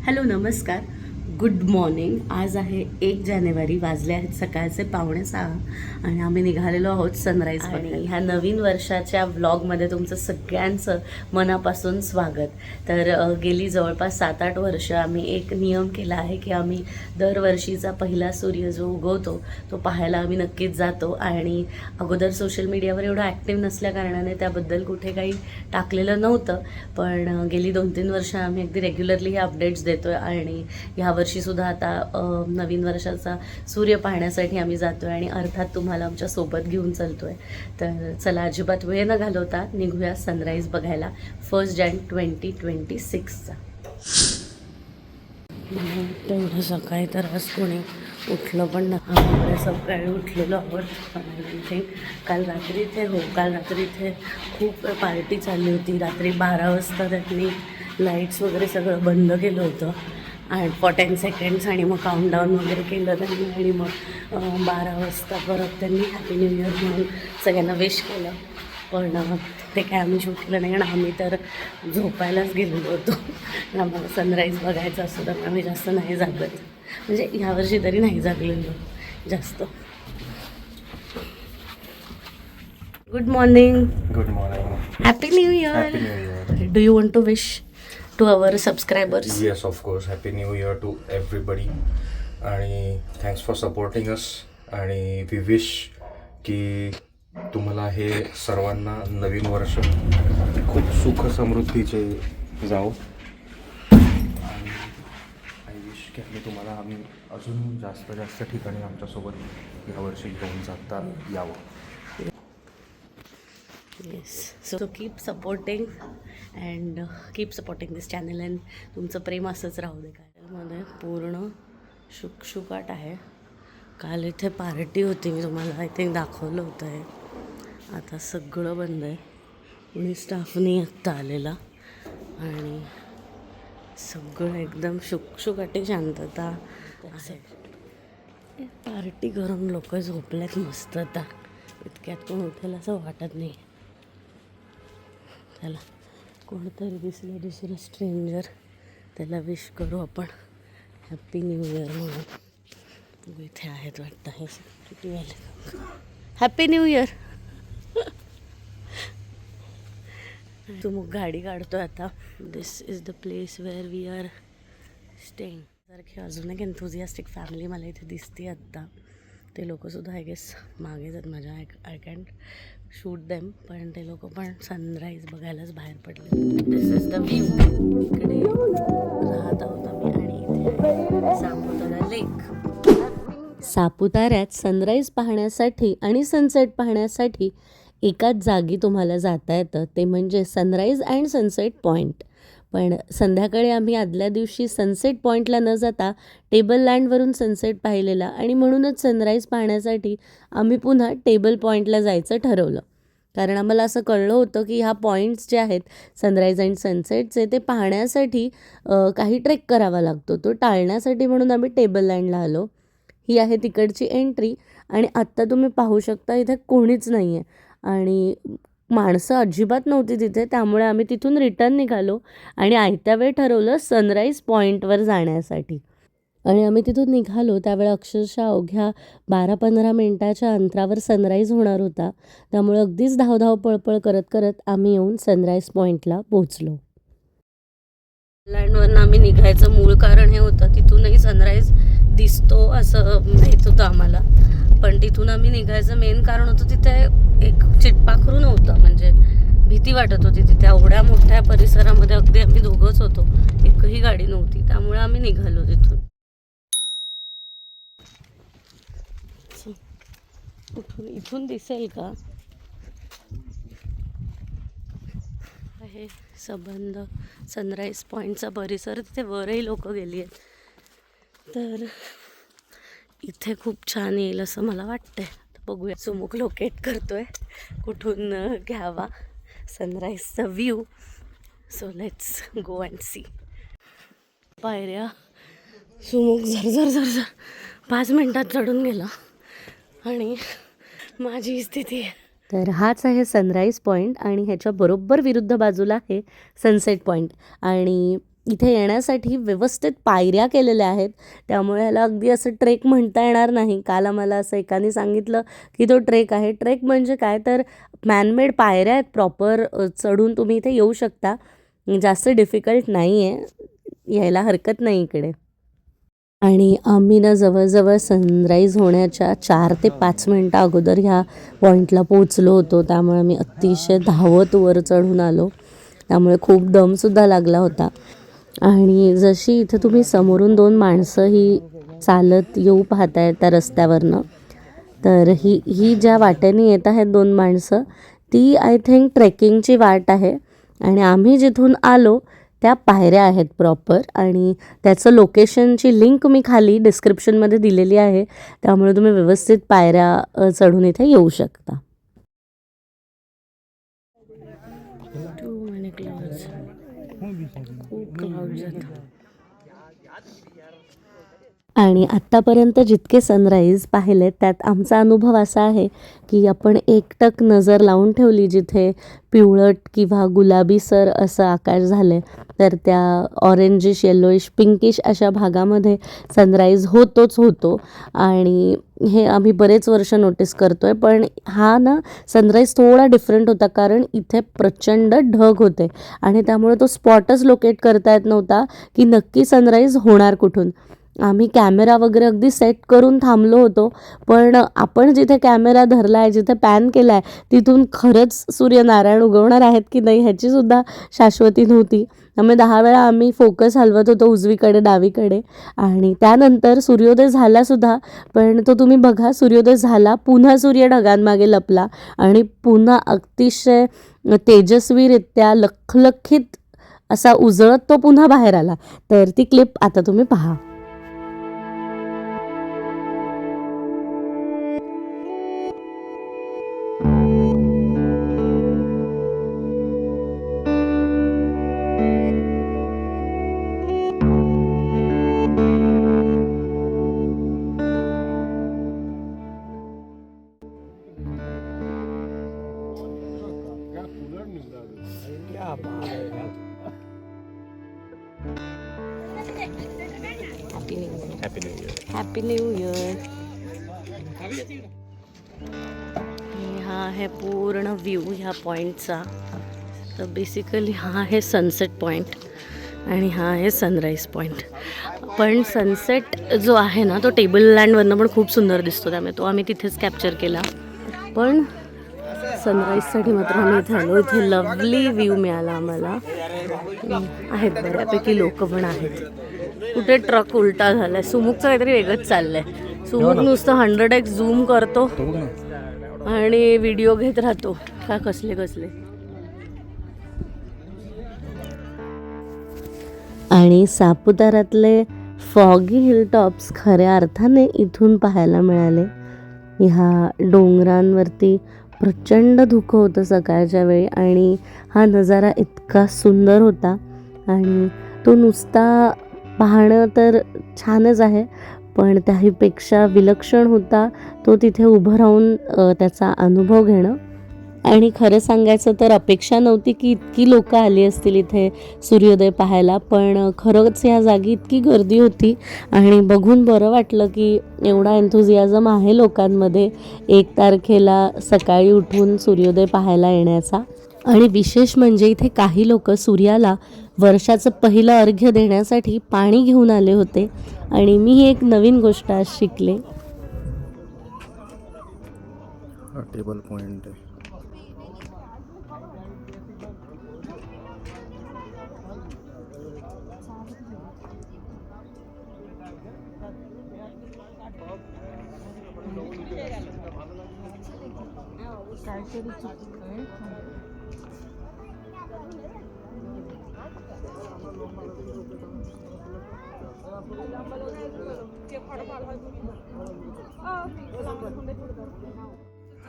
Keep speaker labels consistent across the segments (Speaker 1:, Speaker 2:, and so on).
Speaker 1: Hello नमस्कार, good morning. आज आहे 1 जानेवारी, वाजले आहेत सकाळचे 5:45 आणि आम्ही निघालेलो आहोत सनराईज. आणि ह्या नवीन वर्षाच्या व्लॉगमध्ये तुमचं सगळ्यांचं मनापासून स्वागत. तर गेली जवळपास 7-8 वर्ष आम्ही एक नियम केला आहे की आम्ही दरवर्षीचा पहिला सूर्य जो उगवतो तो पाहायला आम्ही नक्कीच जातो. आणि अगोदर सोशल मीडियावर एवढं ॲक्टिव्ह नसल्या कारणाने त्याबद्दल कुठे काही टाकलेलं नव्हतं, पण गेली 2-3 वर्ष आम्ही अगदी रेग्युलरली हे अपडेट्स देतो आहे. आणि ह्यावर्षीसुद्धा आता नवीन वर्षाचा सूर्य पाहण्यासाठी आम्ही जातो आहे आणि अर्थात तुम्हाला आमच्या सोबत घेऊन चालतो आहे. तर चला, अजिबात वेळ न घालवता निघूया सनराईज बघायला 1 जानेवारी 2026चा. तेवढं सकाळी तर आज कोणी उठलं पण नाही. आम्ही सकाळी उठलेलो आहोत. काल रात्री इथे खूप पार्टी चालली होती. रात्री 12 वाजता त्यांनी लाईट्स वगैरे सगळं बंद केलं होतं आणि फॉर 10 सेकंड्स आणि मग काउंटडाऊन वगैरे केलं त्यांनी. आणि मग 12 वाजता परत त्यांनी हॅपी न्यू इयर म्हणून सगळ्यांना विश केलं. पण ते काय आम्ही शूट केलं नाही, आणि आम्ही तर झोपायलाच गेलेलो होतो. आम्हाला सनराईज बघायचं असतो तर आम्ही जास्त नाही जागत, म्हणजे ह्यावर्षी तरी नाही जागलेलो जास्त. Good morning.
Speaker 2: Good morning.
Speaker 1: Happy new year.
Speaker 2: Happy New Year.
Speaker 1: Do you want to wish to our subscribers?
Speaker 2: Yes, of course. Happy New Year to everybody. आणि थँक्स फॉर सपोर्टिंग अस. आणि वी विश की तुम्हाला हे सर्वांना नवीन वर्ष खूप सुख समृद्धीचे जाओ. आणि आय विश की आम्ही अजून जास्त ठिकाणी आमच्यासोबत यावर्षी घेऊन जाता यावं.
Speaker 1: Yes, so keep supporting and keep supporting this channel. And तुमचं प्रेम असंच राहू दे. मध्ये पूर्ण शुकशुकाट आहे. काल इथे पार्टी होती, मी तुम्हाला आय थिंक दाखवलं होतं आहे. आता सगळं बंद आहे. कुणी स्टाफ नाही आत्ता आलेला आणि सगळं एकदम शुकशुकाटी शांतता आहे. पार्टी करून लोक झोपल्यात मस्त. आता इतक्यात कोण उठेल असं वाटत नाही. त्याला कोणतरी दिसलं दुसरं स्ट्रेंजर, त्याला विश करू आपण हॅपी न्यू इयर म्हणून. इथे आहेत वाटतं हे सिक्युरिटीवाले. Happy new year. तू मग गाडी काढतो आता. This is the place where we are staying. सारखी अजून एक एन्थुझियास्टिक फॅमिली मला इथे दिसते आत्ता. ते लोकंसुद्धा आय गेस मागे जात माझ्या. आय कॅन्ट शूट देम, पण ते लोक पण सनराईज बघायलाच बाहेर पडले. दिस इज द व्ह्यू. इकडे राहत आहोत आम्ही आणि इथे सापुतारा लेक. सापुताऱ्यात सनराईज पाहण्यासाठी आणि सनसेट पाहण्यासाठी एकाच जागी तुम्हाला जाता येतं, ते म्हणजे सनराईज अँड सनसेट पॉईंट. पण संध्याकाळी आम्ही आदल्या दिवशी सनसेट पॉईंटला न जाता टेबल लँडवरून सनसेट पाहिलेला, आणि म्हणूनच सनराईज पाहण्यासाठी आम्ही पुन्हा टेबल पॉईंटला जायचं ठरवलं. कारण आम्हाला असं कळलं होतं की ह्या पॉईंट्स जे आहेत सनराईज अँड सनसेटचे, ते पाहण्यासाठी काही ट्रेक करावा लागतो. तो टाळण्यासाठी म्हणून आम्ही टेबल लँडला आलो. ही आहे तिकडची एंट्री, आणि आत्ता तुम्ही पाहू शकता इथे कोणीच नाही आहे आणि माणसं अजिबात नव्हती तिथे. त्यामुळे आम्ही तिथून रिटर्न निघालो आणि आयत्या वेळ ठरवलं सनराईज पॉईंटवर जाण्यासाठी. आणि आम्ही तिथून निघालो त्यावेळी अक्षरशः अवघ्या 12-15 मिनटाच्या अंतरावर सनराईज होणार होता. त्यामुळे अगदीच धावधाव पळपळ करत करत आम्ही येऊन सनराईज पॉईंटला पोहोचलो. लँडवरनं आम्ही निघायचं मूळ कारण हे होतं, तिथूनही सनराईज दिसतो असं माहीत होतं आम्हाला. पण तिथून आम्ही निघायचं मेन कारण होतं, तिथे एक चिटपाखरू नव्हतं. म्हणजे भीती वाटत होती तिथे. एवढ्या मोठ्या परिसरामध्ये अगदी आम्ही दोघंच होतो, एकही गाडी नव्हती. त्यामुळे आम्ही निघालो तिथून. इथून दिसेल का हे संबंध सनराईज पॉईंटचा परिसर. तिथे वरही लोक गेली आहेत, तर इथे खूप छान येईल असं मला वाटतंय. बघूया. सुमुख लोकेट करतोय कुठून घ्यावा सनराईजचा view. So let's go and see. पायऱ्या सुमुख झरझर 5 मिनिटात चढून गेला आणि माझी स्थिती आहे. तर हाच आहे सनराईज पॉईंट आणि ह्याच्या बरोबर विरुद्ध बाजूला आहे सनसेट पॉईंट. आणि इथे येण्यासाठी व्यवस्थित पायऱ्या केलेल्या आहेत, त्यामुळे ह्याला अगदी असं ट्रेक म्हणता येणार नाही. काल आम्हाला असं एकाने सांगितलं की तो ट्रेक आहे. ट्रेक म्हणजे काय तर मॅनमेड पायऱ्या आहेत प्रॉपर, चढून तुम्ही इथे येऊ शकता. जास्त डिफिकल्ट नाही आहे, यायला हरकत नाही इकडे. आणि आम्ही ना जवळजवळ सनराईज होण्याच्या 4 ते 5 मिनटं अगोदर ह्या पॉईंटला पोचलो होतो, त्यामुळे मी अतिशय धावत वर चढून आलो, त्यामुळे खूप दमसुद्धा लागला होता. आणि जशी इथं तुम्ही समोरून 2 माणसं ही चालत येऊ पाहताय त्या रस्त्यावरनं, तर ही ज्या वाटेने येत आहेत 2 माणसं, ती आय थिंक ट्रेकिंगची वाट आहे. आणि आम्ही जिथून आलो त्या पायऱ्या आहेत प्रॉपर, आणि त्याचं लोकेशनची लिंक मी खाली डिस्क्रिप्शनमध्ये दिलेली आहे, त्यामुळे तुम्ही व्यवस्थित पायऱ्या चढून इथे येऊ शकता. खूप क्लाउड्स आहेत. आणि आत्तापर्यंत जितके सनराईज पाहिले त्यात आमचा अनुभव असा आहे की आपण एकटक नजर लावून ठेवली जिथे पिवळट किंवा गुलाबीसर असं आकाश झालं तर त्या ऑरेंजिश, येलोइश, पिंकिश अशा भागामध्ये सनराईज होतोच होतो. आणि हे आम्ही बरेच वर्ष नोटीस करतो आहे. पण हा ना सनराईज थोडा डिफरंट होता, कारण इथे प्रचंड ढग होते आणि त्यामुळे तो स्पॉटच लोकेट करता येत नव्हता की नक्की सनराईज होणार कुठून. आम्ही कॅमेरा वगैरे अगदी सेट करून थांबलो होतो, पण आपण जिथे कॅमेरा धरला आहे, जिथे पॅन केला आहे, तिथून खरंच सूर्यनारायण उगवणार आहेत की नाही ह्याचीसुद्धा शाश्वती नव्हती. त्यामुळे 10 वेळा आम्ही फोकस हलवत होतो उजवीकडे डावीकडे, आणि त्यानंतर सूर्योदय झालासुद्धा. पण तो तुम्ही बघा, सूर्योदय झाला, पुन्हा सूर्य ढगांमागे लपला आणि पुन्हा अतिशय तेजस्वीरित्या लखलखीत असा उजळत तो पुन्हा बाहेर आला. तर ती क्लिप आता तुम्ही पहा. Happy new year. हा आहे पूर्ण व्ह्यू ह्या पॉईंटचा. तर बेसिकली हा आहे सनसेट पॉईंट आणि हा आहे सनराईज पॉईंट. पण सनसेट जो आहे ना तो टेबल लँडवरनं पण खूप सुंदर दिसतो, त्यामुळे तो आम्ही तिथेच कॅप्चर केला. पण सनराईजसाठी मात्र आम्ही इथे आलो. इथे लवली व्ह्यू मिळाला आम्हाला. आहेत बऱ्यापैकी लोक पण आहेत. कुठे ट्रक उलटा झालाय, सुमुकचं काहीतरी वेगळंच चाललंय. सुमुक नुसतं 100x झूम करतो आणि व्हिडिओ घेत राहतो का कसले कसले. आणि सापुताऱ्यातले फॉगी हिल टॉप्स खऱ्या अर्थाने इथून पाहायला मिळाले. ह्या डोंगरांवरती प्रचंड धुकं होतं सकाळच्या वेळी, आणि हा नजारा इतका सुंदर होता. आणि तो नुसता पाहणं तर छानच आहे, पण त्याहीपेक्षा विलक्षण होता तो तिथे उभं राहून त्याचा अनुभव घेणं. आणि खरं सांगायचं तर अपेक्षा नव्हती की इतकी लोकं आली असतील इथे सूर्योदय पाहायला, पण खरंच या जागी इतकी गर्दी होती आणि बघून बरं वाटलं की एवढा एन्थुझियाझम आहे लोकांमध्ये 1 तारखेला सकाळी उठून सूर्योदय पाहायला येण्याचा. आणि विशेष म्हणजे इथे काही लोक सूर्याला वर्षाचं पहिलं अर्घ्य देण्यासाठी पाणी घेऊन आले होते, आणि मी ही एक नवीन गोष्ट आज शिकले.
Speaker 2: टेबल पॉइंट आहे.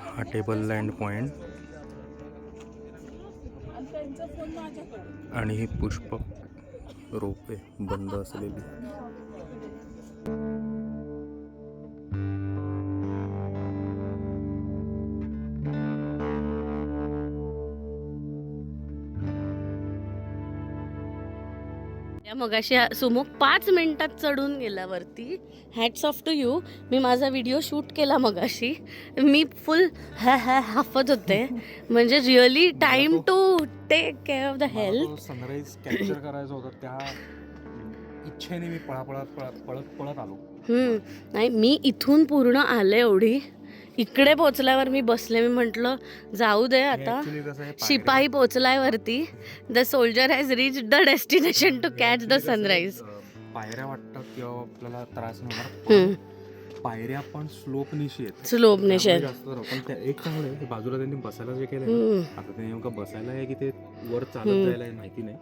Speaker 2: हा टेबल लँड पॉइंट आणि ही पुष्पक रोपे बंद असलेली.
Speaker 1: मगाशी सुमुख 5 मिनिटात चढून गेला वरती. Hats off to you. मी माझा व्हिडिओ शूट केला मगाशी. मी फुल हाफत होते. म्हणजे really time to take care of the health.
Speaker 3: Sunrise capture करायचं होतं, त्या इच्छेने मी पळत आलो.
Speaker 1: नाही, मी इथून पूर्ण आले एवढी. इकडे पोचल्यावर मी बसले. मी म्हटलं जाऊ दे आता. शिपाई पोचलाय वरती. The soldier has reach the destination to catch the sunrise.
Speaker 3: पायऱ्या वाटतात किंवा आपल्याला त्रास होणार. पायऱ्या पण स्लोप निशी आहेत. पण त्या एक चांगलं आहे, बाजूला त्यांनी बसायला जे केलंय, आता ते नेमकं बसायला आहे की ते वर चालत जायला आहे माहिती नाही,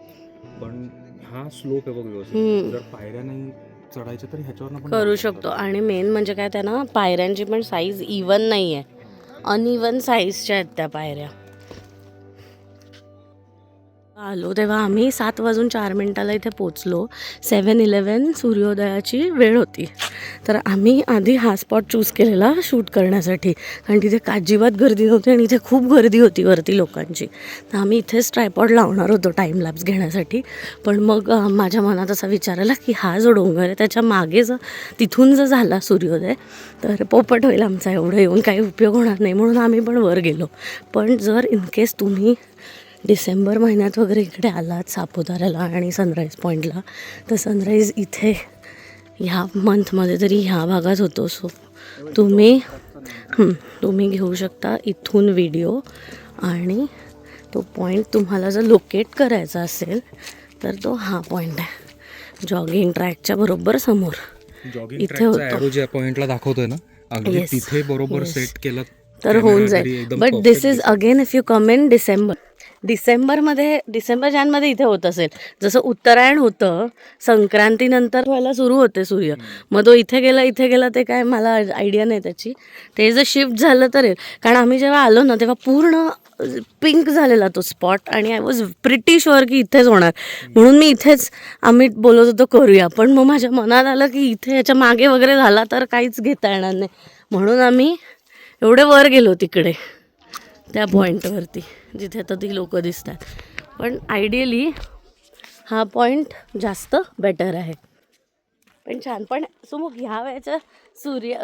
Speaker 3: पण हा स्लोप आहे बघ व्यवस्थित. जर पायऱ्या नाही चढायचं तर ह्याच्यावर आपण
Speaker 1: करू शकतो. आणि मेन म्हणजे काय, त्या ना पायऱ्यांची पण साईज इवन नाही आहे, अनइवन साईजच्या आहेत त्या पायऱ्या. आलो तेव्हा आम्ही 7:04 इथे पोचलो. 7:11 सूर्योदयाची वेळ होती. तर आम्ही आधी हा स्पॉट चूज केलेला शूट करण्यासाठी, कारण तिथे अजिबात गर्दी नव्हती आणि इथे खूप गर्दी होती वरती लोकांची. तर आम्ही इथेच ट्रायपॉड लावणार होतो टाईम लॅप्स घेण्यासाठी. पण मग माझ्या मनात असा विचार आला की हा जो डोंगर आहे त्याच्या मागे तिथून जर झाला सूर्योदय तर पोपट होईल आमचा. एवढं येऊन काही उपयोग होणार नाही, म्हणून आम्ही पण वर गेलो. पण जर इनकेस तुम्ही डिसेंबर महिन्यात वगैरे इकडे आलात सापुताऱ्याला आणि सनराईज पॉईंटला, तर सनराईज इथे ह्या मंथमध्ये तरी ह्या भागात होतो. सो तुम्ही घेऊ शकता इथून व्हिडिओ. आणि तो पॉईंट तुम्हाला जर लोकेट करायचा असेल तर तो हा पॉईंट आहे, जॉगिंग ट्रॅकच्या बरोबर समोर. इथे होतो
Speaker 3: ज्या पॉइंटला दाखवतोय ना, अगदी तिथे बरोबर सेट केलं
Speaker 1: तर होऊन जाईल. But this is again if you come in December जानेमध्ये इथे होत असेल. जसं उत्तरायण होतं संक्रांतीनंतर व्हायला सुरू होते सूर्य, मग तो इथे गेला ते काय मला आयडिया नाही त्याची. ते जर शिफ्ट झालं तर येईल. कारण आम्ही जेव्हा आलो ना तेव्हा पूर्ण पिंक झालेला तो स्पॉट आणि आय वॉज प्रिटी शुअर की इथेच होणार, म्हणून मी इथेच आम्ही बोलत होतो करूया. पण मग माझ्या मनात आलं की इथे याच्या मागे वगैरे झाला तर काहीच घेता येणार नाही, म्हणून आम्ही एवढे वर गेलो तिकडे त्या पॉईंटवरती जिथे आता ती लोकं दिसतात. पण आयडियली हा पॉईंट जास्त बेटर आहे. पण छान. पण सुमुख ह्या वेळेच्या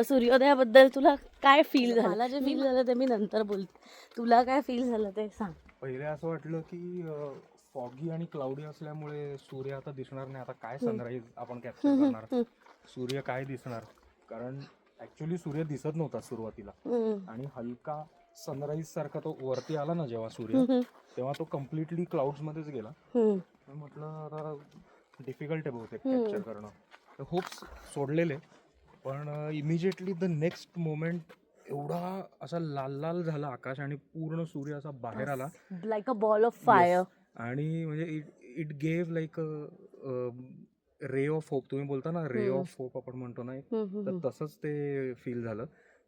Speaker 1: सूर्योदयाबद्दल तुला काय फील झालं? मला जे फील झालं ते मी नंतर बोलते. तुला काय फील झालं ते सांग.
Speaker 3: पहिले असं वाटलं की फॉगी आणि क्लाउडी असल्यामुळे सूर्य आता दिसणार नाही, आता काय सनराईज आपण कॅप्चर करणार, सूर्य काय दिसणार. कारण ऍक्च्युली सूर्य दिसत नव्हता सुरुवातीला, आणि हलका सनराईज सारखा तो वरती आला ना जेव्हा सूर्य, तेव्हा तो कम्प्लिटली क्लाउड्स मध्येच गेला. म्हटलं आता डिफिकल्ट आहे बहुतेक कॅप्चर करणं. तर होप्स सोडलेले, पण इमिजिएटली द नेक्स्ट मोमेंट एवढा असा लाल लाल झाला आकाश आणि पूर्ण सूर्य असा बाहेर आला
Speaker 1: like a ball of fire.
Speaker 3: आणि म्हणजे it gave like ray of hope. तुम्ही बोलता ना रे ऑफ होप आपण म्हणतो ना, तर तसंच ते फील झालं.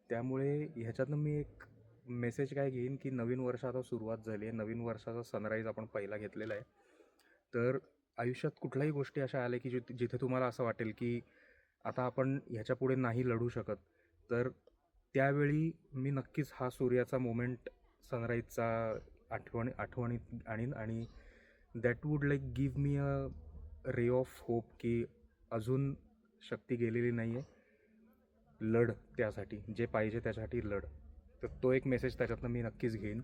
Speaker 3: त्यामुळे ह्याच्यातनं मी एक मेसेज काय घेईन की नवीन वर्ष आता सुरुवात झाली आहे, नवीन वर्षाचा सनराईज आपण पहिला घेतलेला आहे. तर आयुष्यात कुठल्याही गोष्टी अशा आल्या की जिथे तुम्हाला असं वाटेल की आता आपण ह्याच्या पुढे नाही लढू शकत, तर त्यावेळी मी नक्कीच हा सूर्याचा मोमेंट सनराईजचा आठवणीत आणीन. आणि that would like give me a ray of hope की अजून शक्ती गेलेली नाही आहे, लढ त्यासाठी, जे पाहिजे त्यासाठी लढ. तर तो एक मेसेज त्याच्यातनं मी नक्कीच घेईन.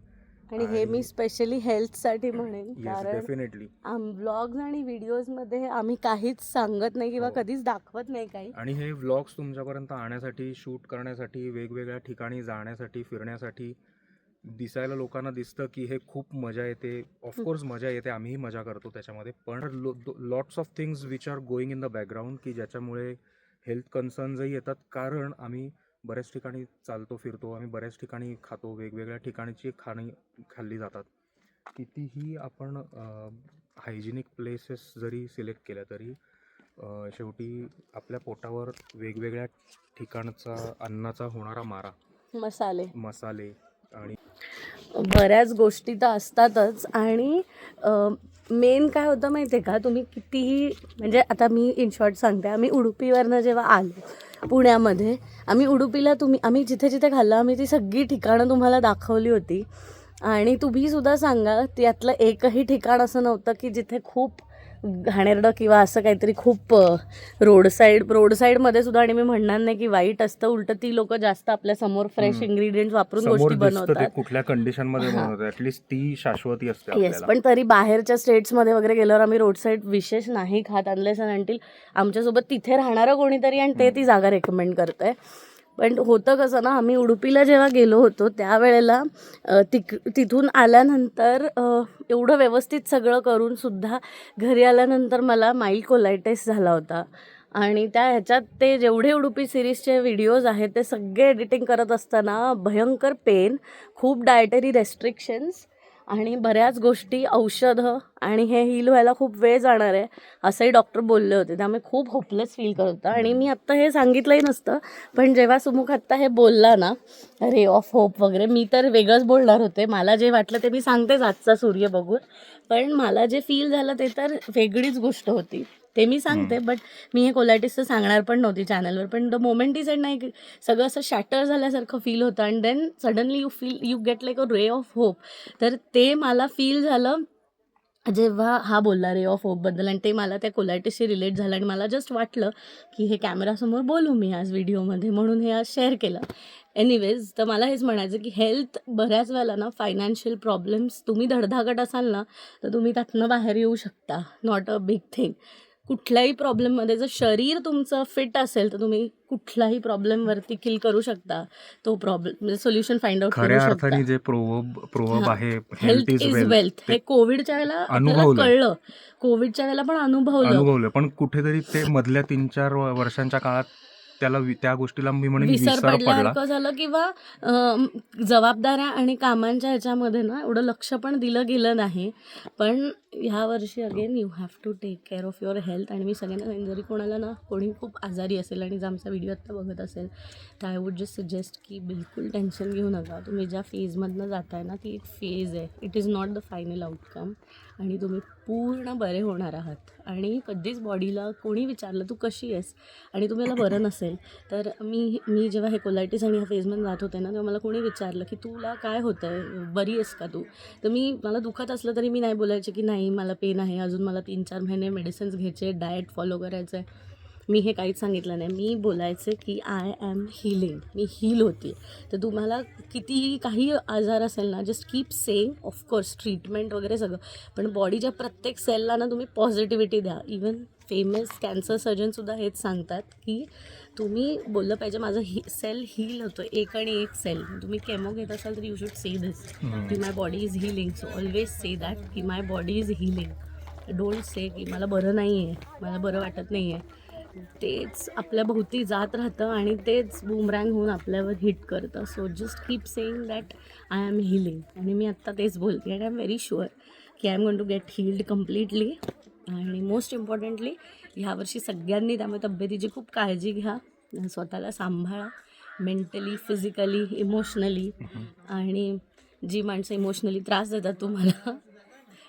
Speaker 1: आणि हे मी स्पेशली हेल्थसाठी म्हणेन,
Speaker 3: कारण डेफिनेटली
Speaker 1: व्लॉग्स आणि व्हिडिओजमध्ये आम्ही काहीच सांगत नाही किंवा कधीच दाखवत नाही काही.
Speaker 3: आणि हे व्लॉग्स तुमच्यापर्यंत आणण्यासाठी, शूट करण्यासाठी, वेगवेगळ्या ठिकाणी जाण्यासाठी, फिरण्यासाठी, दिसायला लोकांना दिसतं की हे खूप मजा येते. ऑफकोर्स मजा येते, आम्हीही मजा करतो त्याच्यामध्ये, पण lots of things which are going in the background की ज्याच्यामुळे हेल्थ कन्सर्न्सही येतात. कारण आम्ही बऱ्याच ठिकाणी चालतो फिरतो, आम्ही बऱ्याच ठिकाणी खातो, वेगवेगळ्या ठिकाणची खाल्ली जातात. कितीही आपण हायजिनिक प्लेसेस जरी सिलेक्ट केल्या तरी शेवटी आपल्या पोटावर वेगवेगळ्या ठिकाणचा अन्नाचा होणारा मारा, मसाले आणि
Speaker 1: बऱ्याच गोष्टी तर असतातच. आणि मेन काय होतं माहिती आहे का, तुम्ही कितीही म्हणजे आता मी इन शॉर्ट सांगते, आम्ही उडुपीवरनं जेव्हा आलो पुण्यामध्ये, उडुपीला आम्ही जिथे जिथे खाल्लं आम्ही ती सगळी ठिकाणं तुम्हाला दाखवली होती. आणि तुम्ही सुद्धा सांगा त्यातलं एकही ठिकाण असं नव्हतं की जिथे खूप घाणेरडं किंवा असं काहीतरी खूप रोड साईडमध्ये सुद्धा, आणि मी म्हणणार नाही की वाईट असतं, उलट ती लोक जास्त आपल्या समोर फ्रेश इन्ग्रेडियंट्स वापरून
Speaker 3: समोर
Speaker 1: गोष्टी
Speaker 3: दिसतं ते
Speaker 1: बनवतात.
Speaker 3: कुठल्या कंडिशन मध्ये बनवतात, ऍटलीस्ट ती शाश्वती असते
Speaker 1: येस,
Speaker 3: आपल्याला.
Speaker 1: पण तरी बाहेरच्या स्टेट्समध्ये वगैरे गेल्यावर आम्ही रोड साईड विशेष नाही खात अनलेस अँड अंटिल आमच्यासोबत तिथे राहणारं कोणीतरी आणि ते ती जागा रेकमेंड करतंय. पण होतं कसं ना, आम्ही उडुपीला जेव्हा गेलो होतो त्यावेळेला तिथून आल्यानंतर एवढं व्यवस्थित सगळं करून सुद्धा घरी आल्यानंतर मला माइल्ड कोलायटिस झाला होता. आणि ह्याच्यात ते जेवढे उडुपी सिरीजचे व्हिडिओज आहेत ते सगळे एडिटिंग करत असताना भयंकर पेन, खूप डायटरी रेस्ट्रिक्शन्स आणि बऱ्याच गोष्टी, औषधं, आणि हे हील व्हायला खूप वेळ जाणार आहे असंही डॉक्टर बोलले होते. त्यामुळे खूप होपलेस फील करत होता. आणि मी आत्ता हे सांगितलंही नसतं, पण जेव्हा सुमुख आत्ता हे बोलला ना रे ऑफ होप वगैरे, मी तर वेगळंच बोलणार होते. मला जे वाटलं ते मी सांगतेच आजचा सूर्य बघून, पण मला जे फील झालं ते तर वेगळीच गोष्ट होती, ते मी सांगते. बट मी हे कोलायटिसचं सांगणार पण नव्हती चॅनलवर, पण द मोमेंट इज नाही सगळं असं शॅटर झाल्यासारखं फील होतं. And then suddenly you get like a ray of hope. तर ते मला फील झालं जेव्हा हा बोलला रे ऑफ होपबद्दल, आणि ते मला त्या कोलायटिसशी रिलेट झालं. आणि मला जस्ट वाटलं की हे कॅमेरासमोर बोलू मी आज व्हिडिओमध्ये, म्हणून हे आज शेअर केलं. एनिवेज, तर मला हेच म्हणायचं की हेल्थ बऱ्याच वेळेला ना, फायनान्शियल प्रॉब्लेम्स, तुम्ही धडधाकट असाल ना तर तुम्ही त्यातनं बाहेर येऊ शकता. Not a big thing. कुठल्याही प्रॉब्लेममध्ये जर शरीर तुमचं फिट असेल तर तुम्ही कुठलाही प्रॉब्लेमवरती किल करू शकता. तो प्रॉब्लेम म्हणजे सोल्युशन फाइंड आउट करू
Speaker 3: खऱ्या
Speaker 1: शकता.
Speaker 3: अर्थाने जे प्रोवर्ब आहे,
Speaker 1: हेल्थ इज वेल्थ, हे कोविडच्या वेळेला आपल्याला कळलं, कोविडच्या वेळेला पण अनुभवलं,
Speaker 3: पण कुठेतरी ते मधल्या 3-4 वर्षांच्या काळात त्या गोष्टीला मी म्हणेन
Speaker 1: विसर
Speaker 3: पडला.
Speaker 1: पडल्यासारखं झालं, किंवा जबाबदाऱ्या आणि कामांच्या ह्याच्यामध्ये ना एवढं लक्ष पण दिलं गेलं नाही. पण ह्या वर्षी again you have to take care of your health. आणि मी सगळ्यांना सांगेन, जरी कोणाला ना कोणी खूप आजारी असेल आणि जर आमचा व्हिडिओ आत्ता बघत असेल तर आय वुड जस्ट सजेस्ट की बिलकुल टेन्शन घेऊ नका. तुम्ही ज्या फेजमधनं जाताय ना ती एक फेज आहे, it is not the final outcome. आणि तुम्ही पूर्ण बरे होणार आहात. आणि कधीच बॉडीला कोणी विचारलं तू कशी आहेस आणि तुम्हाला बरं नसेल तर मी जेव्हा हे कोलायटिस आणि ह्या फेजमध्ये जात होते ना, तेव्हा मला कोणी विचारलं की तुला काय होतं आहे, बरी आहेस का तू, तर मला दुखत असलं तरी मी नाही बोलायचे की नाही मला पेन आहे, अजून मला 3-4 महिने मेडिसिन्स घ्यायचे, डाएट फॉलो करायचं आहे. मी हे काहीच सांगितलं नाही. मी बोलायचे की आय ॲम हीलिंग, मी हील होती. तर तुम्हाला कितीही काही आजार असेल ना, just keep saying. Of course treatment वगैरे सगळं, पण बॉडीच्या प्रत्येक सेलला ना तुम्ही पॉझिटिव्हिटी द्या. इवन फेमस कॅन्सर सर्जनसुद्धा हेच सांगतात की तुम्ही बोललं पाहिजे माझं सेल हील होतं, एक आणि एक सेल. तुम्ही केमो घेत असाल तर यू शुड से दिस की my body is healing. So always say that की my body is healing. Don't say की मला बरं नाही आहे, मला बरं वाटत नाही आहे. तेच आपल्या भोवती जात राहतं आणि तेच बूमरँग होऊन आपल्यावर हिट करतं. So just keep saying that I am healing. आणि मी आत्ता तेच बोलते आणि आय एम व्हेरी शुअर की I am going to get healed completely. आणि मोस्ट इम्पॉर्टंटली ह्यावर्षी सगळ्यांनी त्यामुळे तब्येतीची खूप काळजी घ्या, स्वतःला सांभाळा, मेंटली, फिजिकली, इमोशनली. आणि जी माणसं इमोशनली त्रास देतात तुम्हाला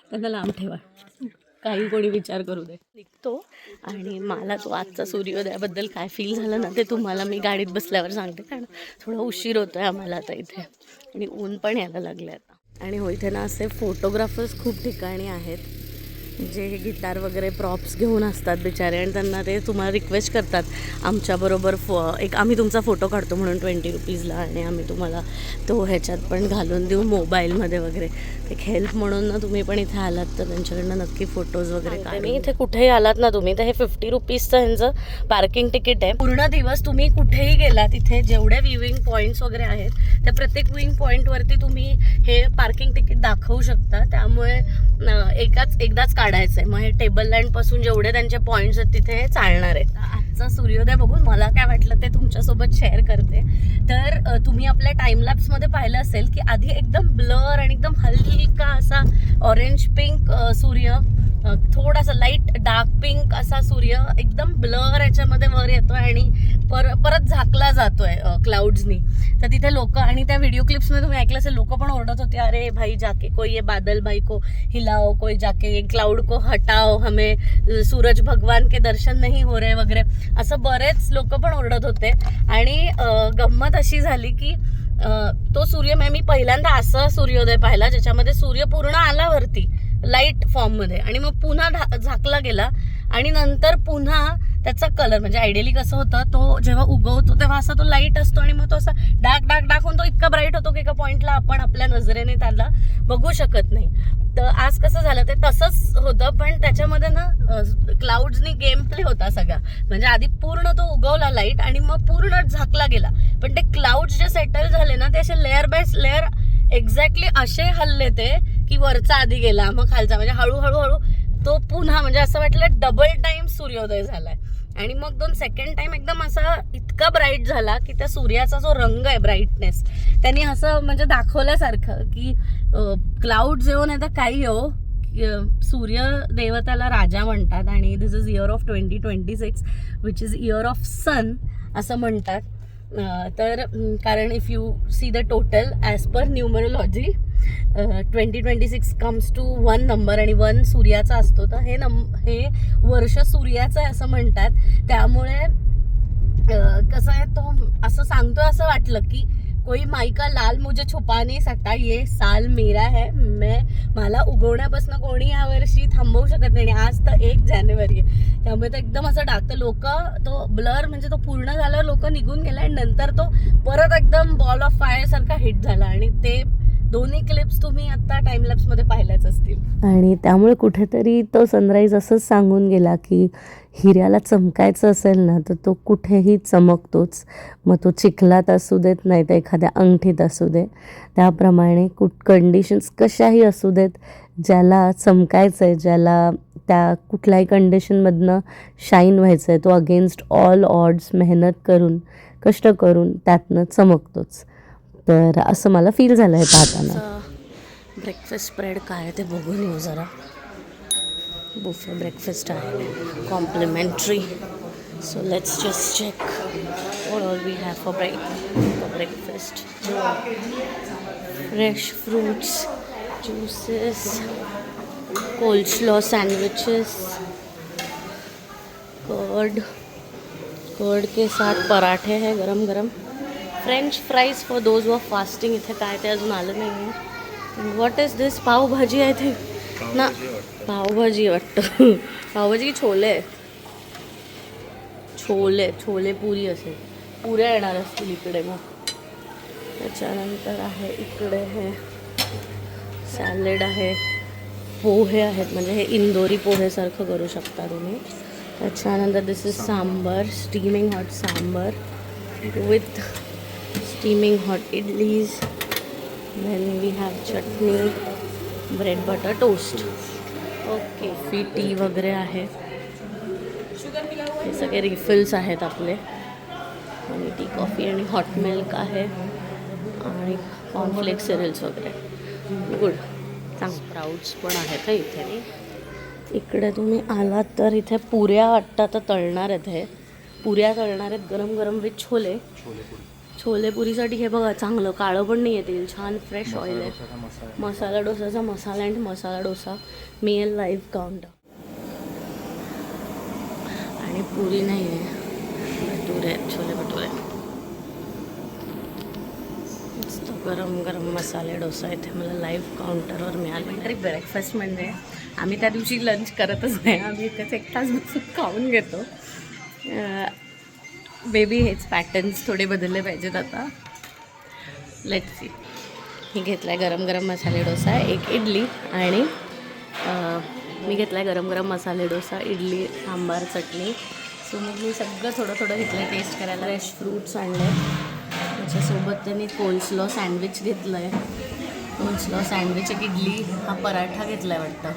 Speaker 1: त्यांना लांब ठेवा, काही कोणी विचार करू दे. निघतो. आणि मला तो आजचा सूर्योदयाबद्दल काय फील झालं ना ते तुम्हाला मी गाडीत बसल्यावर सांगते, कारण थोडा उशीर होतो आहे आम्हाला आता इथे आणि ऊन पण यायला लागलं आता. आणि हो, इथे ना असे फोटोग्राफर्स खूप ठिकाणी आहेत जे गिटार वगैरे प्रॉप्स घेऊन असतात बिचारे, आणि त्यांना ते तुम्हाला रिक्वेस्ट करतात आमच्याबरोबर आम्ही तुमचा फोटो काढतो म्हणून 20 रुपीजला, आणि आम्ही तुम्हाला तो ह्याच्यात पण घालून देऊ मोबाईलमध्ये वगैरे. एक हेल्प म्हणून ना तुम्ही पण इथे आलात तर त्यांच्याकडनं नक्की फोटोज वगैरे काढा. मी इथे कुठेही आलात ना तुम्ही तर हे 50 रुपीजचं ह्यांचं पार्किंग तिकीट आहे. पूर्ण दिवस तुम्ही कुठेही गेला तिथे जेवढे व्ह्यूइंग पॉईंट्स वगैरे आहेत त्या प्रत्येक व्ह्यूइंग पॉईंटवरती तुम्ही हे पार्किंग तिकीट दाखवू शकता. त्यामुळे एकदाच काढायचं आहे. मग हे टेबल लँडपासून जेवढे त्यांचे पॉईंट्स आहेत तिथे हे चालणार आहेत. आजचा सूर्योदय बघून मला काय वाटलं ते तुमच्यासोबत शेअर करते. तर तुम्ही आपल्या टाइमलॅप्समध्ये पाहिलं असेल की आधी एकदम ब्लर आणि एकदम हलका असा ऑरेंज पिंक सूर्य, थोडासा लाईट डार्क पिंक असा सूर्य एकदम ब्लर याच्यामध्ये वर येतोय आणि परत झाकला जातोय क्लाउड्सनी. तर तिथे लोक, आणि त्या व्हिडिओ क्लिप्समध्ये तुम्ही ऐकलं असेल, लोक पण ओरडत होते अरे भाई जाके कोई ये बादल भाई को हिलाओ, कोई जाके ये क्लाउड को हटाओ, हमें सूरज भगवान के दर्शन नहीं हो रहे वगैरे, असं बरेच लोक पण ओरडत होते. आणि गंमत अशी झाली की तो सूर्य मी पहिल्यांदा असा सूर्योदय पाहिला ज्याच्यामध्ये सूर्य पूर्ण आला वरती, लाईट फॉर्ममध्ये आणि मग पुन्हा झाकला गेला आणि नंतर पुन्हा त्याचा कलर म्हणजे आयडियली कसं होतं तो जेव्हा उगवतो तेव्हा असा तो लाईट असतो आणि मग तो असा डार्क डार्क डार्क होऊन तो इतका ब्राईट होतो की एका पॉईंटला आपण आपल्या नजरेने त्याला बघू शकत नाही. तर आज कसं झालं ते तसंच होतं पण त्याच्यामध्ये ना क्लाउड्सनी गेम प्ले होता सगळा. म्हणजे आधी पूर्ण तो उगवला लाईट आणि मग पूर्ण झाकला गेला पण ते क्लाउड्स जे सेटल झाले ना ते असे लेअर बाय लेअर एक्झॅक्टली असे हल्ले ते की वरचा आधी गेला मग खालचा म्हणजे हळूहळू तो पुन्हा म्हणजे असं वाटलं डबल टाइम सूर्योदय झालाय. आणि मग सेकंड टाइम एकदम असा इतका ब्राईट झाला की त्या सूर्याचा जो रंग आहे ब्राईटनेस त्यांनी असं म्हणजे दाखवल्यासारखं की क्लाउड येऊन आता काही हो सूर्य देवताला राजा म्हणतात आणि this is year of 2026 which is year of sun असं म्हणतात. तर कारण if you see the total as per numerology 2026 comes to 1 number आणि 1 सूर्याचा असतो. तर हे वर्ष सूर्याचं आहे असं म्हणतात. त्यामुळे कसं आहे तो असं सांगतोय असं वाटलं की कोई माई का लाल मुझे छुपा नहीं सकता ये साल मेरा है मला उगवण्यापासून कोणी यावर्षी थांबवू शकत नाही. आज तर 1 जानेवारी आहे त्यामुळे तो एकदम असं टाकतं लोक तो ब्लर म्हणजे तो पूर्ण झाल्यावर लोक निघून गेला आणि नंतर तो परत एकदम बॉल ऑफ फायर सारखा हिट झाला आणि ते दोन्ही क्लिप्स तुम्ही आता टाइमलॅप्समध्ये पाहिल्याच असतील. आणि त्यामुळे कुठेतरी तो सनराईज असंच सांगून गेला की हिऱ्याला चमकायचं असेल ना तर तो कुठेही चमकतोच. मग तो चिखलात असू देत नाही तर एखाद्या अंगठीत असू दे. त्याप्रमाणे कंडिशन्स कशाही असू देत ज्याला चमकायचं आहे ज्याला त्या कुठल्याही कंडिशनमधनं शाईन व्हायचं आहे तो अगेन्स्ट ऑल ऑड्स मेहनत करून कष्ट करून त्यातनं चमकतोच. तर असं मला फील झालं आहे पाहताना. ब्रेकफास्ट स्प्रेड काय आहे ते बघून येऊ जरा. बुफे ब्रेकफास्ट आहे complimentary. So let's just check what all we have for breakfast. Fresh fruits juices coleslaw sandwiches curd के साथ पराठे हैं गरम गरम. French fries for those were fasting. इथे काय ते अजून आलं नाही आहे. व्हॉट इज दिस पावभाजी आहे ते ना पावभाजी वाटतं. पावभाजी की छोले छोले पुरी असेल पुऱ्या येणार असतील इकडे. मग त्याच्यानंतर आहे इकडे हे सॅलेड आहे पोहे आहेत म्हणजे हे इंदोरी पोहेसारखं करू शकता तुम्ही. त्याच्यानंतर this is sambar steaming hot sambar with steaming hot idlis. Then we have chutney, bread butter toast. Okay fee T वगैरे आहे. हे सगळे रिफिल्स आहेत आपले आणि टी कॉफी आणि हॉट मिल्क आहे आणि कॉर्नफ्लेक्स सिरियल्स वगैरे. गुड चांग. स्प्राउट्स पण आहेत इथे. इकडे तुम्ही आलात तर इथे पुऱ्या वाटतं तर तळणार आहेत. हे पुऱ्या तळणार आहेत गरम गरम विथ छोलेपुरीसाठी. हे बघा चांगलं काळं पण नाही येतील छान फ्रेश ऑइल आहे. मसाला डोसाचा मसाला आणि masala dosa mail live counter. आणि पुरी नाही आहे भटुरे आहेत छोले भटुरे. मस्त गरम गरम मसाले डोसा इथे मला लाईव्ह काउंटरवर मिळाला. तरी ब्रेकफास्ट म्हणजे आम्ही त्या दिवशी लंच करतच नाही. आम्ही इथेच 1 तास बसून खाऊन घेतो. बेबी हेच पॅटर्न्स थोडे बदलले पाहिजेत आता. Let's see. मी घेतला आहे गरम गरम मसाले डोसा 1 इडली आणि मी घेतला आहे गरम गरम मसाले डोसा इडली सांबार चटणी. सो मग मी सगळं थोडं थोडं घेतलं आहे टेस्ट करायला. फ्रेश फ्रूट्स आणले. त्याच्यासोबत त्यांनी कोल्डस्लॉ सँडविच घेतलं आहे. कोल्डस्लॉ सँडविच 1 इडली हा पराठा घेतला आहे वाटतं.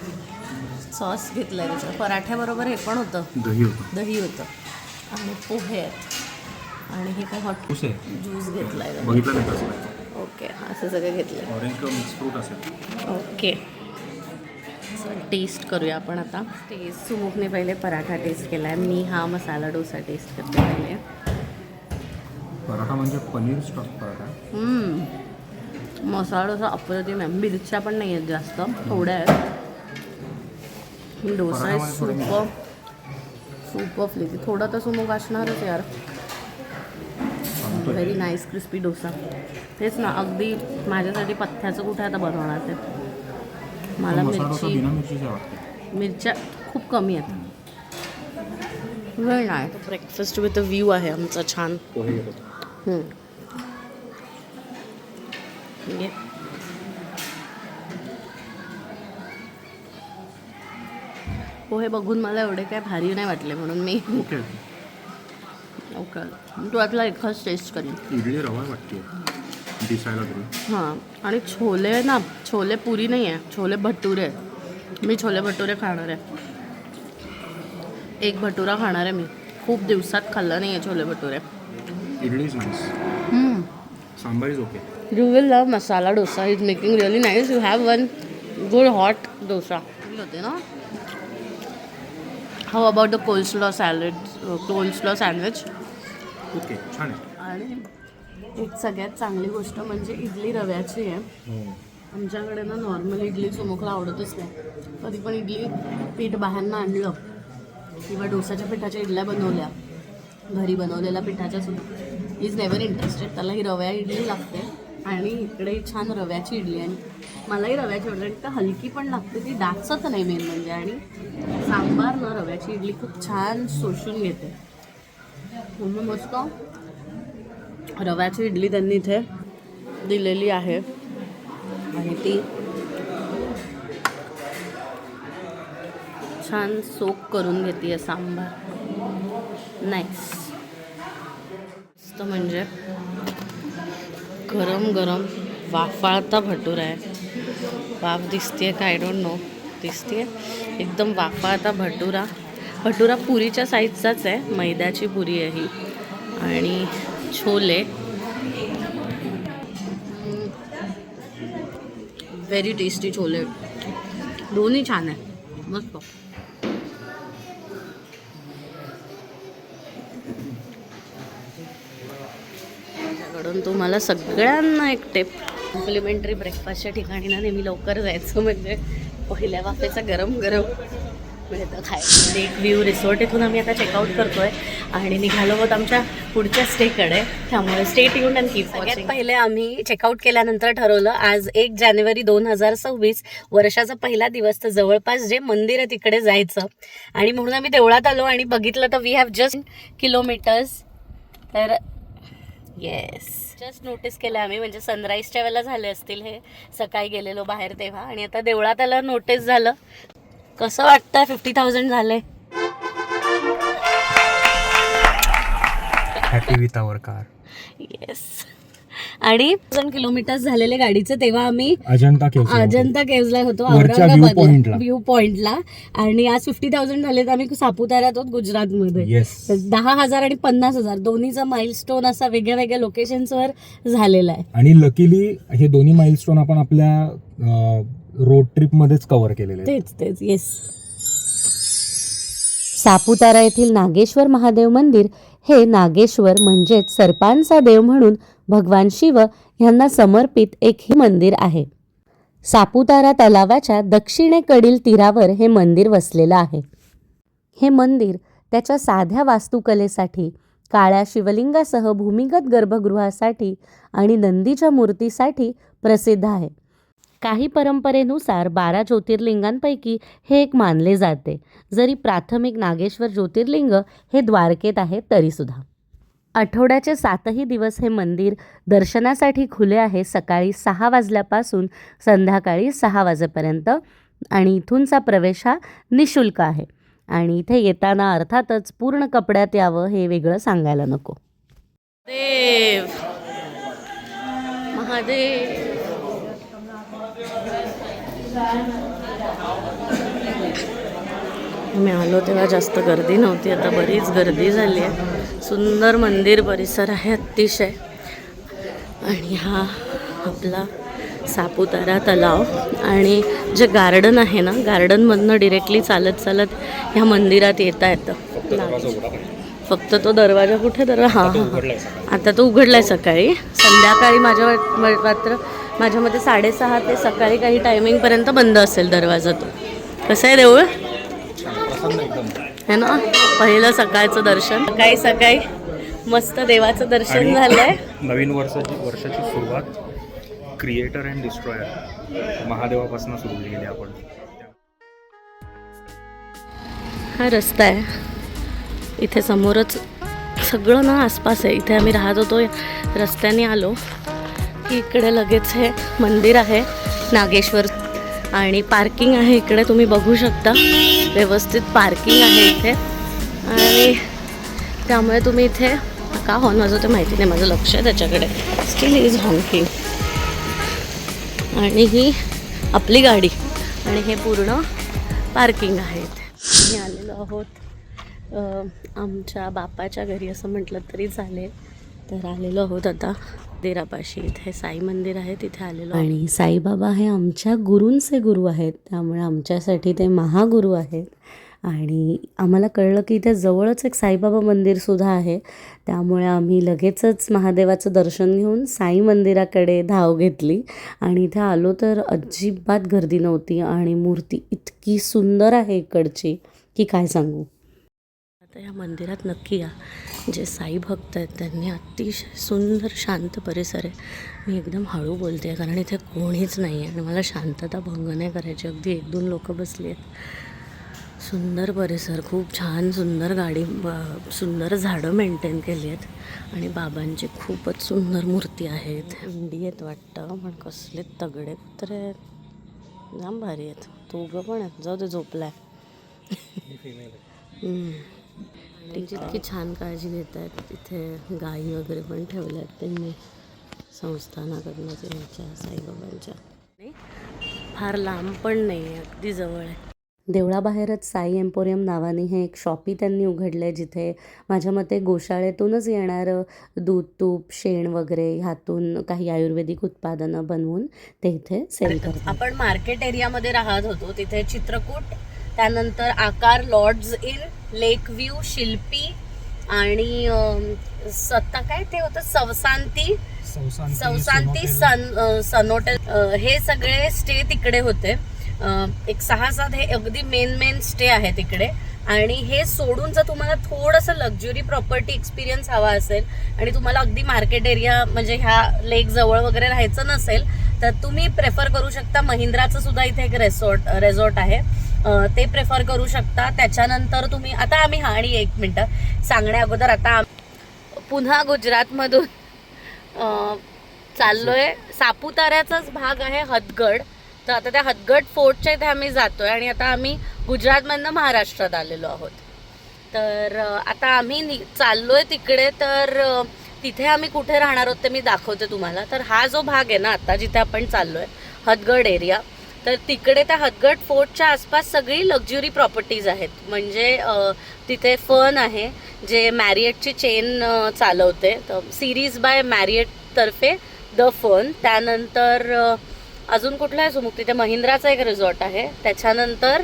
Speaker 1: सॉस घेतला आहे त्याच्या पराठ्याबरोबर. हे पण होतं दही होतं आणि पोहे आहेत आणि हे काय हॉट ज्यूस घेतला आहे. ओके असं सगळं घेतलं आहे. ओके टेस्ट करूया आपण आता. सुमुखने पहिले पराठा टेस्ट केला आहे. मी हा मसाला डोसा टेस्ट करते पहिले.
Speaker 3: पराठा म्हणजे पनीर स्टफ पराठा.
Speaker 1: मसाला डोसा अप्रतिम आहे. मिरच्या पण नाही आहेत जास्त थोड्या आहेत. डोसा आहे सूप फ्लेकी. थोडा तर सुमुख असणारच यार. Very nice crispy dosa. तेच ना अगदी माझ्यासाठी पथ्याचं कुठे आता बनवणार ते. मला
Speaker 3: मसाला डोसा
Speaker 1: मिरची
Speaker 3: बिना मिरचीचा वाटतं.
Speaker 1: मिरच्या खूप कमी आहेत. वेळ नाही. ब्रेकफास्ट विथ अ व्ह्यू आहे आमचा छान.
Speaker 3: पोहे घेतो.
Speaker 1: घे. पोहे बघून मला एवढे काय भारी नाही वाटले म्हणून मी
Speaker 3: ओके.
Speaker 1: ओके तू आतला एखाद टेस्ट करीन.
Speaker 3: इडली रवा वाटते दिसायला तरी.
Speaker 1: हां आणि छोले ना, छोले पुरी नाही आहे, छोले भटुरे. मी छोले भटुरे खाणार आहे. एक भटुरा खाणार आहे मी. खूप दिवसात खाल्लं नाही आहे chole bhature.
Speaker 3: Idli is nice. Sambar is okay.
Speaker 1: You will love masala dosa. It's making really nice. You have one good hot dosa. होते ना. How about the coleslaw salad, coleslaw sandwich?
Speaker 3: Okay छान आहे.
Speaker 1: आणि एक सगळ्यात चांगली गोष्ट म्हणजे इडली रव्याची आहे. आमच्याकडे ना नॉर्मल इडली सुमुखला आवडतच नाही. कधी पण इडली पीठ बाहेरनं आणलं किंवा डोसाच्या पिठाच्या इडल्या बनवल्या, घरी बनवलेल्या पिठाच्या सुद्धा, इज नेवर इंटरेस्टेड. त्याला ही रव्या इडली लागते आणि इकडे छान रव्याची इडली. आणि मलाही रव्याची इडली आणि हलकी पण लागते, ती डाचत नाही मेन म्हणजे. आणि सांबार ना रव्याची इडली खूप छान शोषून घेते. म्हणून मस्त रव्याची इडली त्यांनी इथे दिलेली आहे आणि ती छान सोक करून घेते सांबार. नाईस. मस्त म्हणजे गरम गरम वाफाळता भटुरा आहे. वाफ दिसते का आय डोंट नो. दिसते एकदम वाफाळता भटुरा. भटुरा पुरीच्या साईजचाच आहे, मैद्याची पुरी आहे ही. आणि छोले व्हेरी टेस्टी छोले. दोन्ही छान आहे, मस्त. माझ्याकडून तुम्हाला सगळ्यांना एक टिप. कॉम्प्लिमेंटरी ब्रेकफास्टच्या ठिकाणी ना नेहमी लवकर जायचं म्हणजे पहिल्या वाफेचा गरम गरम मिळतं खायला. लेक व्ह्यू रिसॉर्ट इथून आम्ही आता चेकआउट करतोय आणि निघालो आहोत आमच्या पुढच्या स्टेकडे. त्यामुळे stay tuned and keep watching. पहिले आम्ही चेकआउट केल्यानंतर ठरवलं आज 1 जानेवारी 2026 वर्षाचा पहिला दिवस, तर जवळपास जे मंदिर आहे तिकडे जायचं. आणि म्हणून आम्ही देवळात आलो आणि बघितलं तर वी हॅव जस्ट किलोमीटर्स. तर येस जस्ट नोटीस केलं आम्ही, म्हणजे सनराईजच्या वेळेला झाले असतील हे, सकाळी गेलेलो बाहेर तेव्हा. आणि आता देवळात आलं नोटीस झालं. कसं वाटतंय 50,000 झाले?
Speaker 3: Happy with our car.
Speaker 1: Yes. आणि 1000 किलोमीटर्स झालेले गाडीचे तेव्हा आम्ही
Speaker 3: अजंता
Speaker 1: केव्हजला होतो,
Speaker 3: वरच्या
Speaker 1: औरंगाबाद व्ह्यू पॉइंटला. आणि आज 50,000 झाले तर आम्ही सापुताऱ्यात आहोत गुजरातमध्ये. 10,000 आणि 50,000 दोन्हीचा माइलस्टोन असा वेगळ्या वेगळ्या लोकेशन्सवर झालेला आहे.
Speaker 3: आणि लकीली हे दोन्ही माइलस्टोन आपण आपल्या रोड ट्रिप मध्येच कव्हर केलेले.
Speaker 1: तेच येस.
Speaker 4: सापुतारा येथील नागेश्वर महादेव मंदिर हे नागेश्वर म्हणजेच सर्पांचा देव म्हणून भगवान शिव यांना समर्पित एक हे मंदिर आहे. सापुतारा तलावाच्या दक्षिणेकडील तीरावर हे मंदिर वसलेलं आहे. हे मंदिर त्याच्या साध्या वास्तुकलेसाठी, काळ्या शिवलिंगासह भूमिगत गर्भगृहासाठी आणि नंदीच्या मूर्तीसाठी प्रसिद्ध आहे. काही परंपरेनुसार 12 ज्योतिर्लिंगांपैकी हे एक मानले जाते. जरी प्राथमिक नागेश्वर ज्योतिर्लिंग हे द्वारकेत आहे तरीसुद्धा. आठवड्याचे 7ही दिवस हे मंदिर दर्शनासाठी खुले आहे, सकाळी 6 वाजल्यापासून संध्याकाळी 6 वाजेपर्यंत. आणि इथूनचा प्रवेश हा निशुल्क आहे. आणि इथे येताना अर्थातच पूर्ण कपड्यात यावं हे वेगळं सांगायला नको.
Speaker 1: देव महादेव. आम्ही आलो तेव्हा जास्त गर्दी नव्हती, आता बरीच गर्दी झाली आहे. सुंदर मंदिर परिसर आहे अतिशय. आणि हा आपला सापुतारा तलाव. आणि जे गार्डन आहे ना, गार्डनमधनं डिरेक्टली चालत चालत ह्या मंदिरात येता येतं. फक्त तो दरवाजा कुठे हां आता तो उघडलाय सकाळी. संध्याकाळी माझ्या मते 6:30 ते सकाळी काही टायमिंगपर्यंत बंद असेल दरवाजा तो. कसं आहे देऊळ है ना? पहिलं सकाळचं दर्शन सकाळी मस्त देवाचं दर्शन झालंय.
Speaker 3: नवीन वर्षाची सुरुवात क्रिएटर अँड डिस्ट्रॉयर महादेवापासून सुरू केली आपण.
Speaker 1: हा रस्ता आहे, इथे समोरच सगळं ना आसपास आहे. इथे आम्ही राहत होतो, रस्त्याने आलो की इकडे लगेच हे मंदिर आहे नागेश्वर आणि पार्किंग आहे इकडे, तुम्ही बघू शकता व्यवस्थित पार्किंग आहे इथे. आणि त्यामुळे तुम्ही इथे का हॉर्न वाजवते माहिती नाही, माझं लक्ष आहे त्याच्याकडे. Still is hawking. आणि ही आपली गाडी आणि हे पूर्ण पार्किंग आहे इथे. आम्ही आलेलो आहोत आमच्या बापाच्या घरी असं म्हटलं तरी चालेल. तर आलेलो आहोत आता देरापाशी, इथे साई मंदिर आहे तिथे आलेलो.
Speaker 4: आणि साईबाबा हे आमच्या गुरूंचे गुरु आहेत, त्यामुळे आमच्यासाठी ते महागुरू आहेत. आणि आम्हाला कळलं की इथे जवळच एक साईबाबा मंदिरसुद्धा आहे, त्यामुळे आम्ही लगेचच महादेवाचं दर्शन घेऊन साई मंदिराकडे धाव घेतली. आणि इथे आलो तर अजिबात गर्दी नव्हती आणि मूर्ती इतकी सुंदर आहे इकडची की काय सांगू.
Speaker 1: आता या मंदिरात नक्की या. जे साई भक्त आहेत त्यांनी अतिशय सुंदर शांत परिसर आहे. मी एकदम हळू बोलते आहे कारण इथे कोणीच नाही आहे आणि मला शांतता भंग नाही करायची. अगदी 1-2 लोक बसली आहेत. सुंदर परिसर, खूप छान सुंदर गाडी, सुंदर झाडं मेंटेन केली आहेत आणि बाबांची खूपच सुंदर मूर्ती आहेत. इंडी आहेत वाटतं, पण कसले तगडे कुत्रे आहेत, जाम भारी आहेत. तो उगं पण आहेत, जाऊ दे झोपलाय. त्यांची इतकी छान काळजी घेत आहेत. तिथे गाई वगैरे पण ठेवल्या आहेत त्यांनी संस्थानाकडनं त्यांच्या साईबाबांच्या. फार लांब पण नाही आहे, अगदी जवळ आहे.
Speaker 4: देवळाबाहेरच साई एम्पोरियम नावाने हे एक शॉपी त्यांनी उघडलं आहे, जिथे माझ्या मते गोशाळेतूनच येणारं दूध, तूप, शेण वगैरे ह्यातून काही आयुर्वेदिक उत्पादनं बनवून ते इथे सेल करतात.
Speaker 1: आपण मार्केट एरियामध्ये राहत होतो, तिथे चित्रकूट, त्यानंतर आकार, लॉर्ड्स इन, लेक व्ह्यू, शिल्पी आणि सत्ता काय ते होतं सवसांती सनोटेल, हे सगळे स्टे तिकडे होते. एक 6-7 हे अगदी मेन स्टे आहे तिकडे. आणि हे सोडून जर तुम्हाला थोडंसं लक्झुरी प्रॉपर्टी एक्सपिरियन्स हवा असेल आणि तुम्हाला अगदी मार्केट एरिया म्हणजे ह्या लेक जवळ वगैरे राहायचं नसेल तर तुम्ही प्रेफर करू शकता. महिंद्राचं सुद्धा इथे एक रेसॉर्ट आहे, ते प्रेफर करू शकता. त्याच्यानंतर तुम्ही आता आम्ही आणि 1 मिनटं सांगण्या अगोदर आता पुन्हा गुजरातमधून चाललोय. सापुताऱ्याचाच भाग आहे हदगड. तर आता त्या हदगड फोर्टच्या इथे आम्ही जातोय आणि आता आम्ही गुजरातमधनं महाराष्ट्रात आलेलो आहोत. तर आता आम्ही चाललोय तिकडे. तर तिथे आम्ही कुठे राहणार आहोत ते मी दाखवते तुम्हाला. तर हा जो भाग आहे ना आता जिथे आपण चाललोय हदगड एरिया, तर तिकडे त्या हदगड फोर्टच्या आसपास सगळी लक्झुरी प्रॉपर्टीज आहेत. म्हणजे तिथे फन आहे जे मॅरिएटची चेन चालवते, तर सिरीज बाय मॅरिएट तर्फे द फन. त्यानंतर अजून कुठला आहे सुमुख, तिथे महिंद्राचा एक रिसॉर्ट आहे. त्याच्यानंतर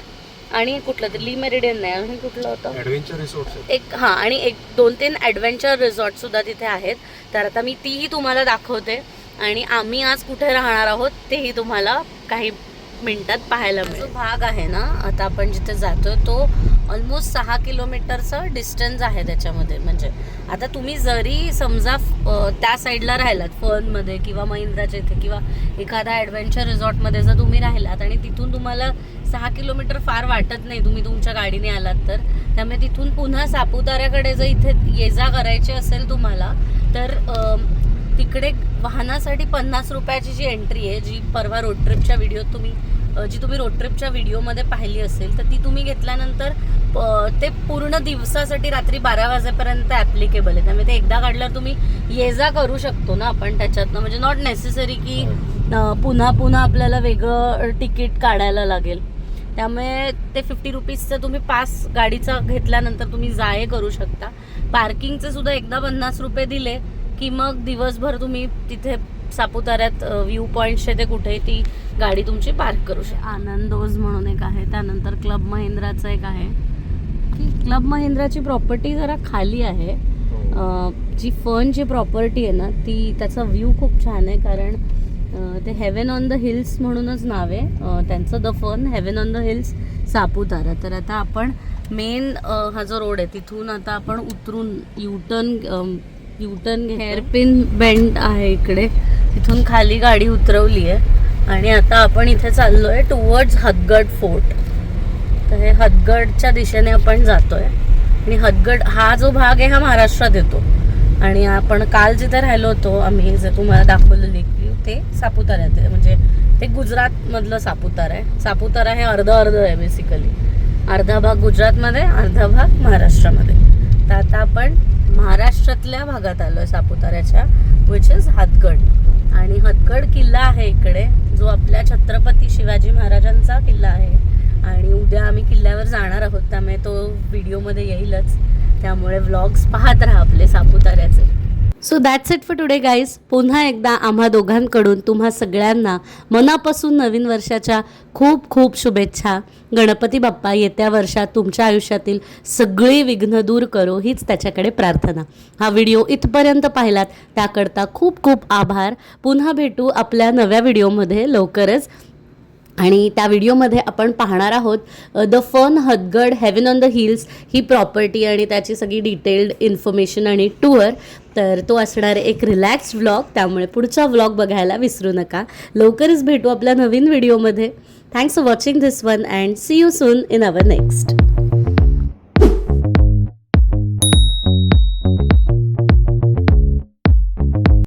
Speaker 1: आणि कुठलं तरी ली मेरिडियन नाही, आणि कुठलं होतं
Speaker 3: ॲडव्हेंचर रिसॉर्ट
Speaker 1: एक, हां, आणि 1-2-3 ॲडव्हेंचर रिसॉर्टसुद्धा तिथे आहेत. तर आता मी तीही तुम्हाला दाखवते आणि आम्ही आज कुठे राहणार आहोत तेही तुम्हाला काही मिनिटात पाहायला मिळेल. जो भाग आहे ना आता आपण जिथे जातोय तो ऑलमोस्ट 6 किलोमीटरचं डिस्टन्स आहे त्याच्यामध्ये. म्हणजे आता तुम्ही जरी समजा त्या साईडला राहिलात फनमध्ये किंवा महिंद्राच्या इथे किंवा एखाद्या ॲडव्हेंचर रिसॉर्टमध्ये जर तुम्ही राहिलात आणि तिथून तुम्हाला 6 किलोमीटर फार वाटत नाही तुम्ही तुमच्या गाडीने आलात तर, त्यामुळे तिथून पुन्हा सापुताऱ्याकडे जर इथे ये जा करायची असेल तुम्हाला तर तिकडे वाहनासाठी 50 रुपयाची जी एंट्री आहे, जी परवा रोड ट्रिपच्या व्हिडिओत तुम्ही रोड ट्रिपच्या व्हिडिओमध्ये पाहिली असेल, तर ती तुम्ही घेतल्यानंतर ते पूर्ण दिवसासाठी रात्री 12 वाजेपर्यंत ॲप्लिकेबल आहे. त्यामुळे ते एकदा काढल्यावर तुम्ही ये जा करू शकतो ना आपण त्याच्यातनं. म्हणजे नॉट नेसेसरी की पुन्हा आपल्याला वेगळं तिकीट काढायला लागेल. त्यामुळे ते 50 रुपीजचं तुम्ही पास गाडीचा घेतल्यानंतर तुम्ही जाये करू शकता. पार्किंगचे सुद्धा एकदा 50 रुपये दिले की मग दिवसभर तुम्ही तिथे सापुताऱ्यात व्ह्यू पॉईंटचे ते कुठेही ती गाडी तुमची पार्क करू शकता. आनंदोज म्हणून एक आहे, त्यानंतर क्लब महिंद्राचं एक आहे. क्लब महिंद्राची प्रॉपर्टी जरा खाली आहे. जी फनची प्रॉपर्टी आहे ना ती, त्याचा व्ह्यू खूप छान आहे कारण ते हेवन ऑन द हिल्स म्हणूनच नाव आहे त्यांचं, the fun haven on the hills Saputara. तर आता आपण मेन हा जो रोड आहे तिथून आता आपण उतरून युटर्न युटर्न हेअरपिन बेंड आहे इकडे, तिथून खाली गाडी उतरवली आहे आणि आता आपण इथे चाललोय टुवर्ड्स हदगड फोर्ट. तर हे हदगडच्या दिशेने आपण जातोय आणि हदगड हा जो भाग आहे हा महाराष्ट्रात येतो आणि आपण काल जिथे राहिलो होतो आम्ही, जे तुम्हाला दाखवलं की ते सापुताऱ्यात आहे, म्हणजे ते गुजरातमधलं सापुतारा आहे. सापुतारा हे अर्ध आहे बेसिकली, अर्धा भाग गुजरातमध्ये, अर्धा भाग महाराष्ट्रामध्ये. तर आता आपण महाराष्ट्रातल्या भागात आलो आहे सापुताऱ्याच्या, विच इज हदगड. आणि हदगड किल्ला आहे इकडे, जो आपल्या छत्रपती शिवाजी महाराजांचा किल्ला आहे. आणि उद्या आम्ही किल्ल्यावर जाणार आहोत, त्यामुळे तो व्हिडिओमध्ये येईलच. त्यामुळे व्लॉग्स पाहत राहा आपले सापुताऱ्याचे.
Speaker 4: So that's it for today guys. पुन्हा एकदा आम्हा दोघांकडून तुम्हा सगळ्यांना मनापासून नवीन वर्षाच्या खूप खूप शुभेच्छा. गणपती बाप्पा येत्या वर्षात तुमच्या आयुष्यातील सगळी विघ्न दूर करो, हीच त्याच्याकडे प्रार्थना. हा व्हिडिओ इथपर्यंत पाहिलात त्याकरता खूप खूप आभार. पुन्हा भेटू आपल्या नव्या व्हिडिओमध्ये लवकरच. आणि त्या व्हिडिओमध्ये आपण पाहणार आहोत the fun Hadgad heaven on the hills ही प्रॉपर्टी आणि त्याची सगळी डिटेल्ड इन्फॉर्मेशन आणि टूर. तर तो असणार एक रिलॅक्स्ड व्लॉग, त्यामुळे पुढचा व्लॉग बघायला विसरू नका. लवकरच भेटू आपल्या नवीन व्हिडिओमध्ये. Thanks for watching this one and see you soon in our next.